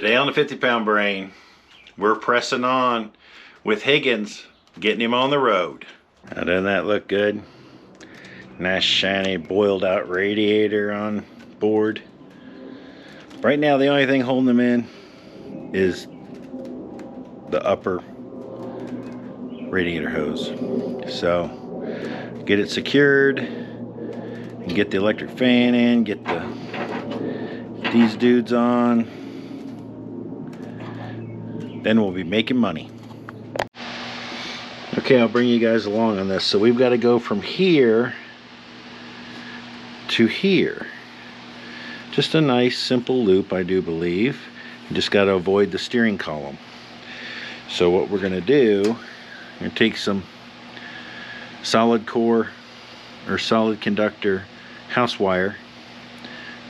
Today on the 50-pound brain, we're pressing on with Higgins, getting him on the road. Now, doesn't that look good? Nice shiny boiled out radiator on board. Right now the only thing holding them in is the upper radiator hose. So get it secured and get the electric fan in, get these dudes on. Then we'll be making money. Okay, I'll bring you guys along on this. So we've got to go from here to here. Just a nice simple loop, I do believe. You just got to avoid the steering column. So what we're going to do, we're going to take some solid core or solid conductor house wire.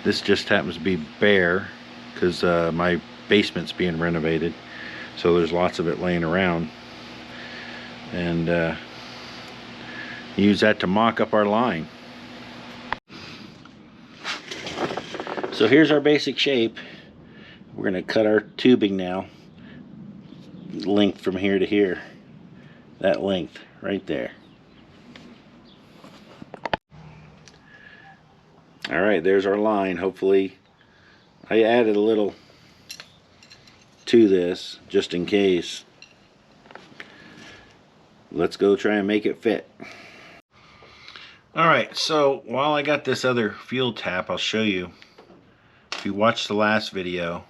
This just happens to be bare because my basement's being renovated, so there's lots of it laying around, and use that to mock up our line. So here's our basic shape. We're going to cut our tubing now, length from here to here, that length right there. Alright, there's our line. Hopefully I added a little to this just in case. Let's go try and make it fit. Alright, so while I got this other fuel tap, I'll show you. If you watched the last video,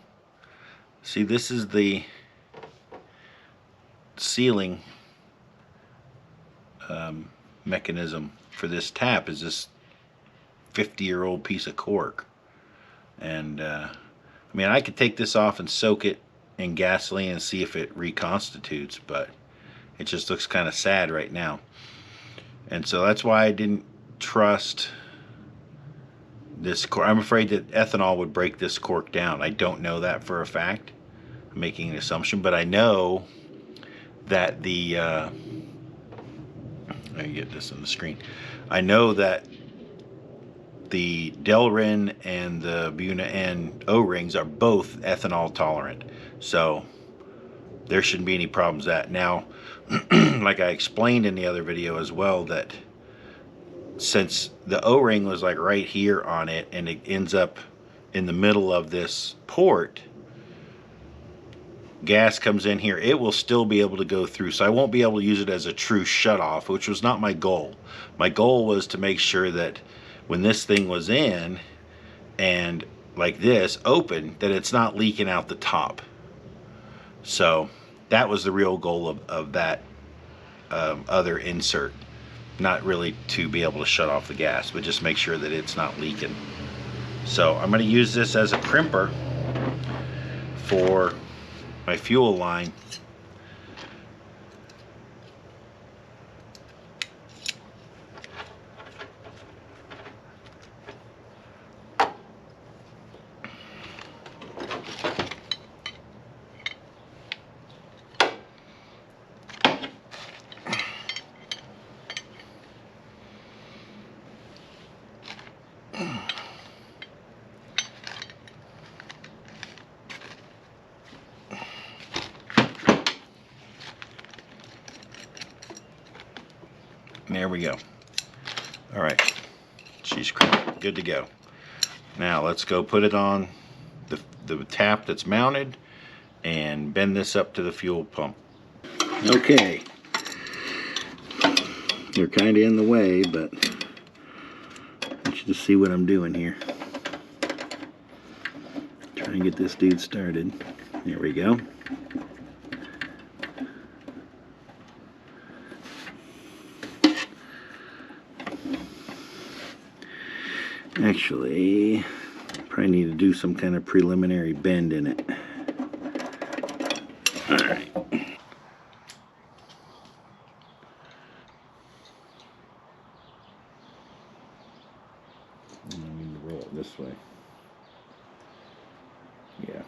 see, this is the sealing mechanism for this tap, is this 50-year-old piece of cork. And I mean, I could take this off and soak it in gasoline and see if it reconstitutes, but it just looks kind of sad right now. And so that's why I didn't trust this cork. I'm afraid that ethanol would break this cork down. I don't know that for a fact. I'm making an assumption, but I know that the I can get this on the screen. I know that the Delrin and the Buna N O-rings are both ethanol tolerant, so there shouldn't be any problems with that. Now, like I explained in the other video as well, that since the O-ring was like right here on it and it ends up in the middle of this port, gas comes in here, it will still be able to go through. So I won't be able to use it as a true shutoff, which was not my goal. My goal was to make sure that when this thing was in and like this open, that it's not leaking out the top. So that was the real goal of that other insert. Not really to be able to shut off the gas, but just make sure that it's not leaking. So I'm going to use this as a crimper for my fuel line. There we go. All right, she's good to go. Now let's go put it on the tap that's mounted and bend this up to the fuel pump. Okay, you're kind of in the way, but I want you to see what I'm doing here. Try and get this dude started. There we go. Actually, probably need to do some kind of preliminary bend in it. All right. I need to roll it this way. Yeah.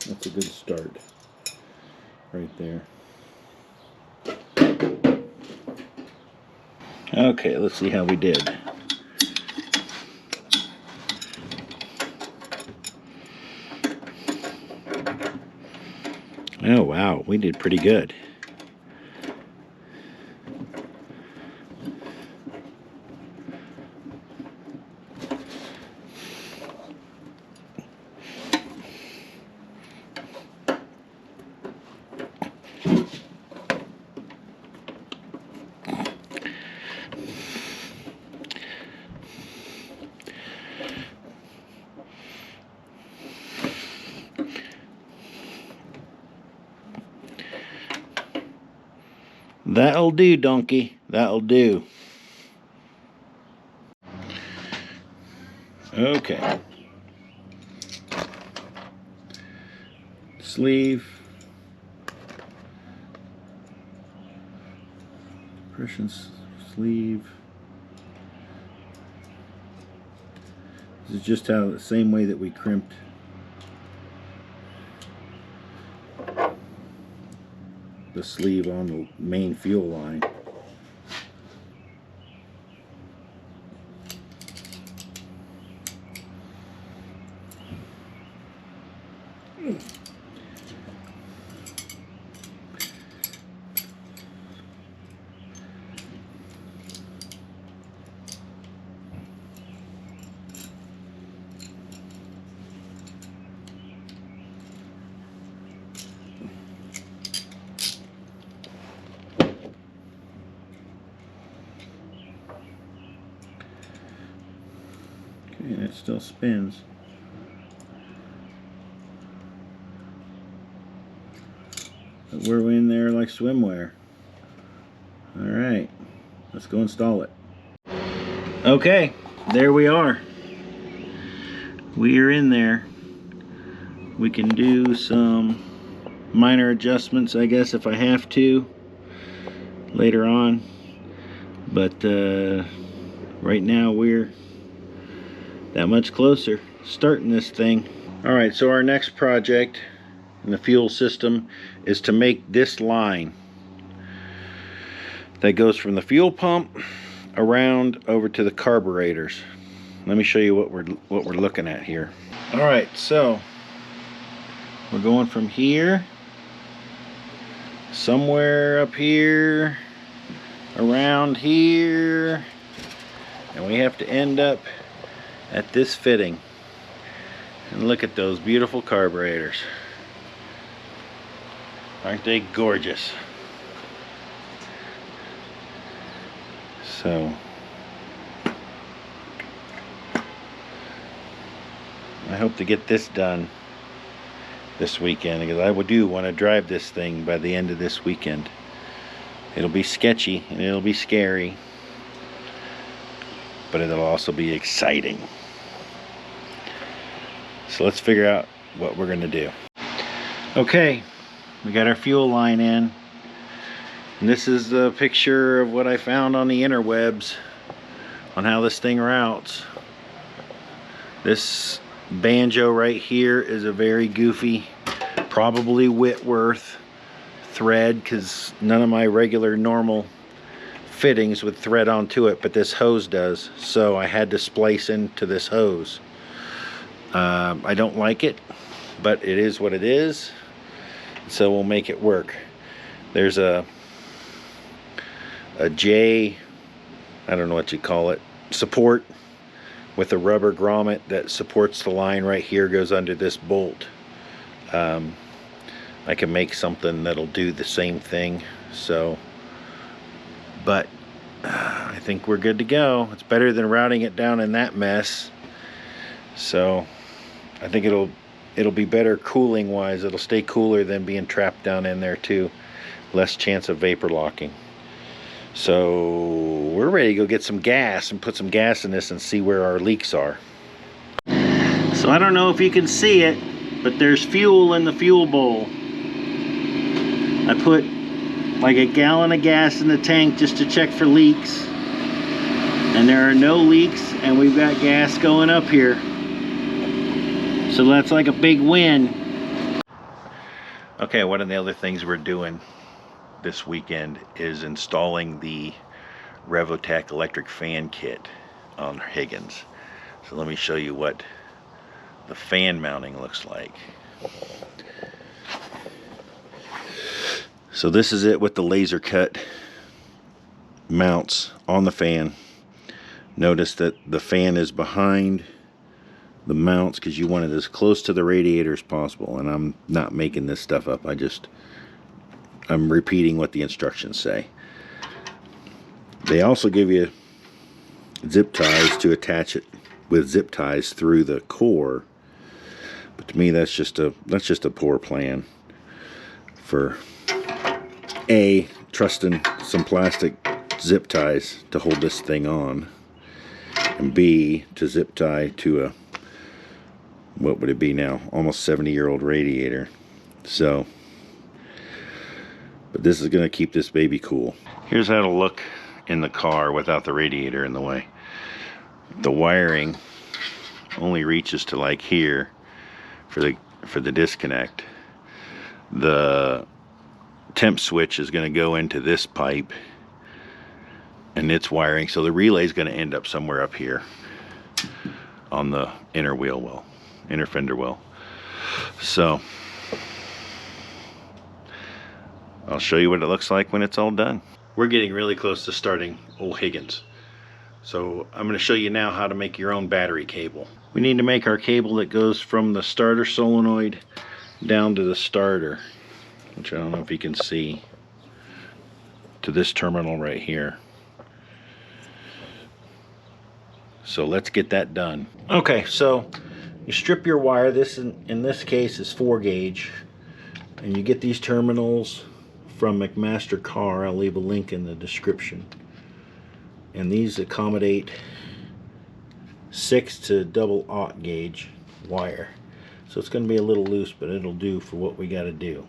That's a good start right there. Okay, let's see how we did. Oh wow, we did pretty good. That'll do, donkey. That'll do. Okay. Sleeve. Compression sleeve. This is just how the same way that we crimped the sleeve on the main fuel line. And it still spins. But we're in there like swimwear. Alright, let's go install it. Okay, there we are. We are in there. We can do some minor adjustments, I guess, if I have to later on. But right now we're that much closer starting this thing. Alright, so our next project in the fuel system is to make this line that goes from the fuel pump around over to the carburetors. Let me show you what we're looking at here. Alright, so we're going from here, somewhere up here, around here, and we have to end up at this fitting. And look at those beautiful carburetors. Aren't they gorgeous? So I hope to get this done this weekend, because I do want to drive this thing by the end of this weekend. It'll be sketchy and it'll be scary, but it'll also be exciting. So let's figure out what we're gonna do. Okay, we got our fuel line in. And this is the picture of what I found on the interwebs on how this thing routes. This banjo right here is a very goofy, probably Whitworth thread, because none of my regular normal fittings would thread onto it, but this hose does. So I had to splice into this hose. I don't like it, but it is what it is. So we'll make it work. There's a J, I don't know what you call it, support with a rubber grommet that supports the line right here, goes under this bolt. I can make something that'll do the same thing. So, but I think we're good to go. It's better than routing it down in that mess. So I think it'll be better cooling wise. It'll stay cooler than being trapped down in there too. Less chance of vapor locking. So we're ready to go get some gas and put some gas in this and see where our leaks are. So I don't know if you can see it, but there's fuel in the fuel bowl. I put like a gallon of gas in the tank just to check for leaks, and there are no leaks, and we've got gas going up here. So that's like a big win. Okay, one of the other things we're doing this weekend is installing the Revotech electric fan kit on Higgins. So let me show you what the fan mounting looks like. So this is it with the laser cut mounts on the fan. Notice that the fan is behind the mounts because you want it as close to the radiator as possible, and I'm not making this stuff up. I'm repeating what the instructions say. They also give you zip ties to attach it with zip ties through the core, but to me that's just a poor plan for trusting some plastic zip ties to hold this thing on, and B, to zip tie to a, what would it be now, almost 70-year-old radiator. So, but this is going to keep this baby cool. Here's how it'll look in the car without the radiator in the way. The wiring only reaches to like here for the disconnect. The temp switch is going to go into this pipe and its wiring, so the relay is going to end up somewhere up here on the inner fender well. So I'll show you what it looks like when it's all done. We're getting really close to starting old Higgins, so I'm going to show you now how to make your own battery cable. We need to make our cable that goes from the starter solenoid down to the starter, which I don't know if you can see, to this terminal right here. So let's get that done. Okay, so you strip your wire. This in this case is 4 gauge, and you get these terminals from McMaster Car. I'll leave a link in the description. And these accommodate 6 to double-aught gauge wire. So it's going to be a little loose, but it'll do for what we got to do.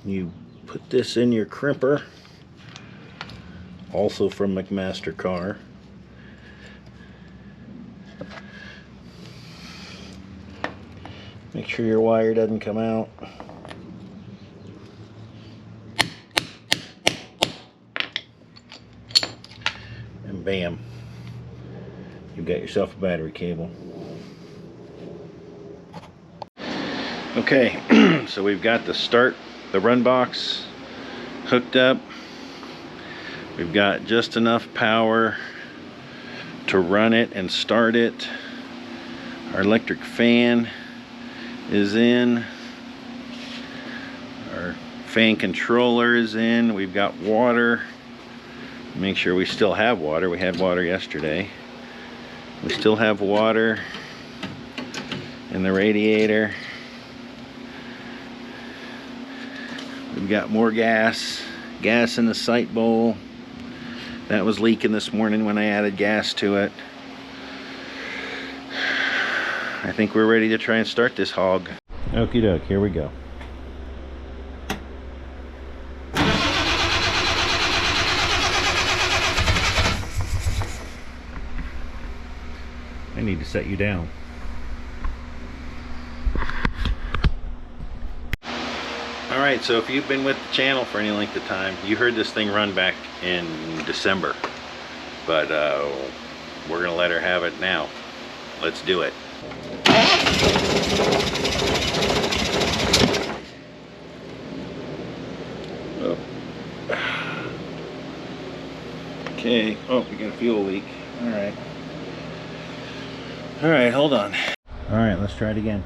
You put this in your crimper, also from McMaster Car. Make sure your wire doesn't come out. And bam, you've got yourself a battery cable. Okay, so we've got the run box hooked up. We've got just enough power to run it and start it. Our electric fan is in. Our fan controller is in. We've got water. Make sure we still have water. We had water yesterday. We still have water in the radiator. We've got more gas in the sight bowl. That was leaking this morning when I added gas to it. I think we're ready to try and start this hog. Okie doke, here we go. I need to set you down. Alright, so if you've been with the channel for any length of time, you heard this thing run back in December. But we're going to let her have it now. Let's do it. Oh. Okay, oh, we got a fuel leak. Alright. Alright, hold on. Alright, let's try it again.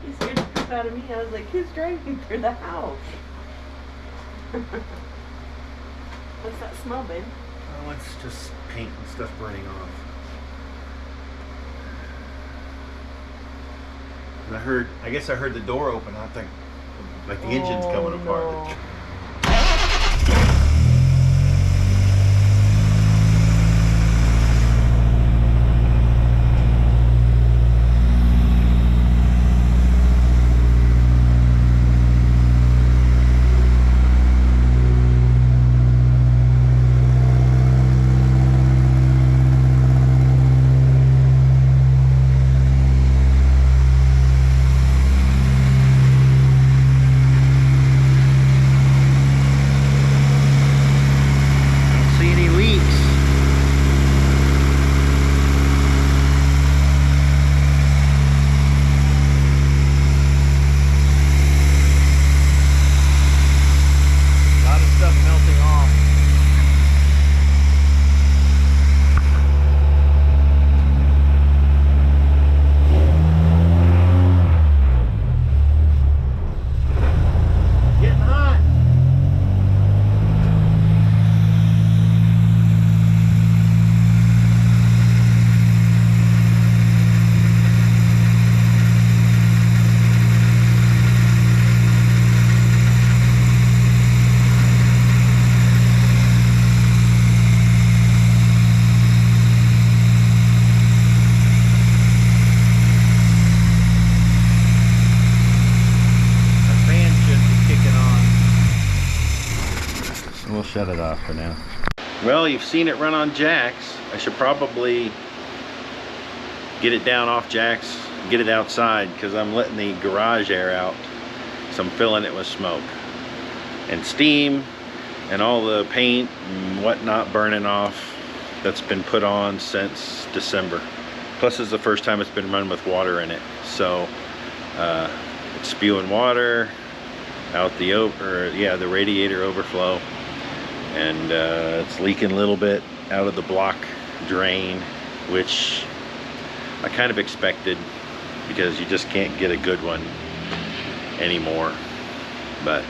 You scared the poop out of me. I was like, who's driving through the house? What's that smell, babe? Oh, it's just paint and stuff burning off. I guess I heard the door open. I think like the engine's coming apart. No. We'll shut it off for now. Well, you've seen it run on jacks. I should probably get it down off jacks, get it outside, because I'm letting the garage air out, so I'm filling it with smoke and steam and all the paint and whatnot burning off that's been put on since December. Plus, it's the first time it's been run with water in it, so it's spewing water out the the radiator overflow, and it's leaking a little bit out of the block drain, which I kind of expected because you just can't get a good one anymore. But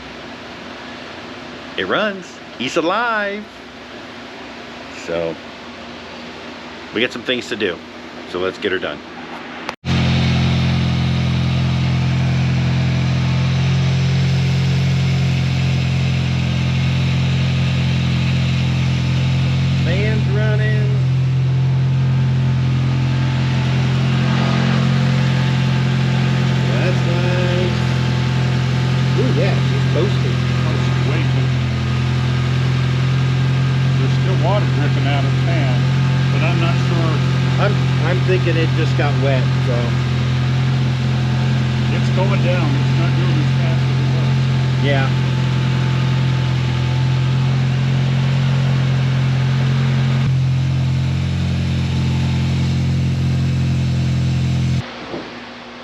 it runs, he's alive. So we got some things to do, so let's get her done. Fan's running. That's nice. Ooh, yeah, she's toasted. Oh, she's way too. There's still water dripping out of the pan, but I'm not sure. I'm thinking it just got wet, so. It's going down. It's not doing as fast as it was. Yeah.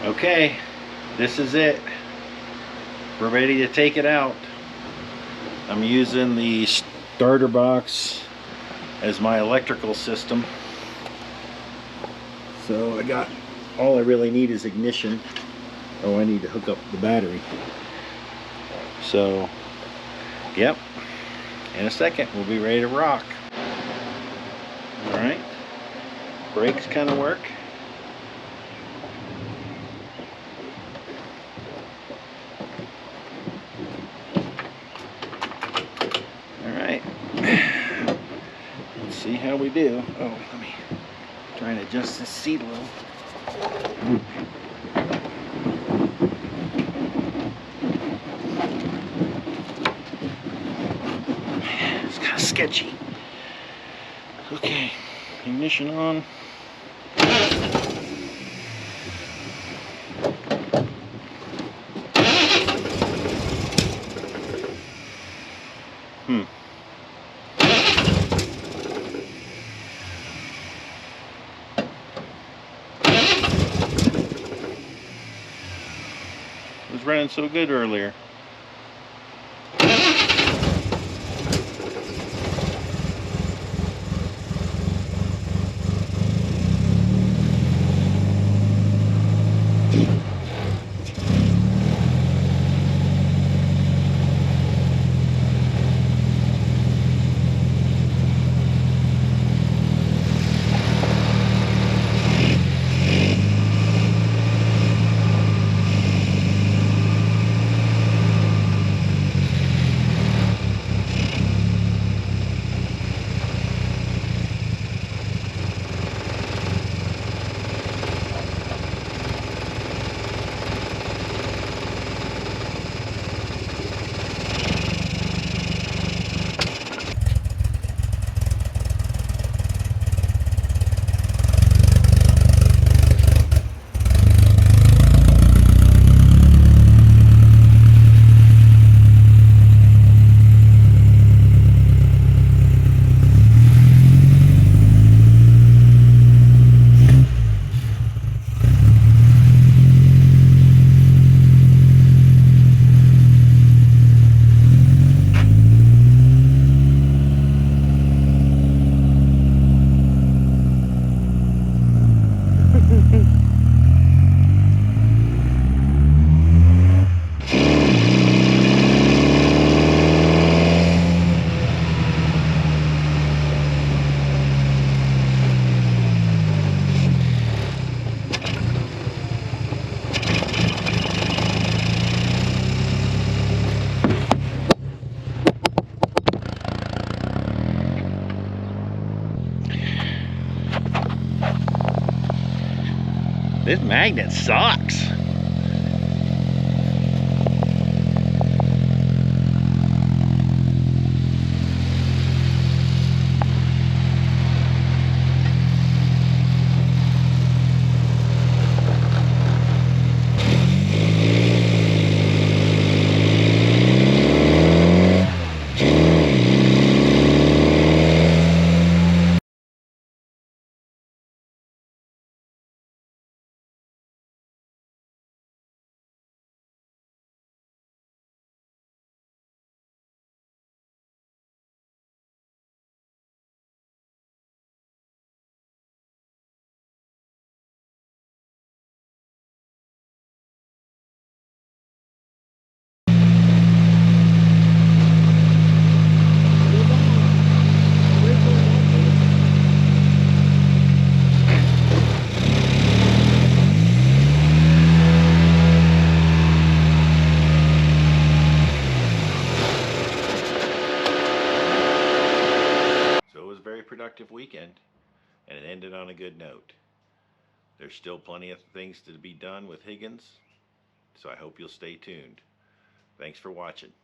Okay, this is it. We're ready to take it out. I'm using the starter box as my electrical system. So all I really need is ignition. Oh, I need to hook up the battery. So, yep, in a second we'll be ready to rock. All right, brakes kind of work. Let's see how we do. Oh, let me try and adjust this seat a little. It's kind of sketchy. Okay, ignition on. It was running so good earlier. This magnet sucks. Productive weekend, and it ended on a good note. There's still plenty of things to be done with Higgins, so I hope you'll stay tuned. Thanks for watching.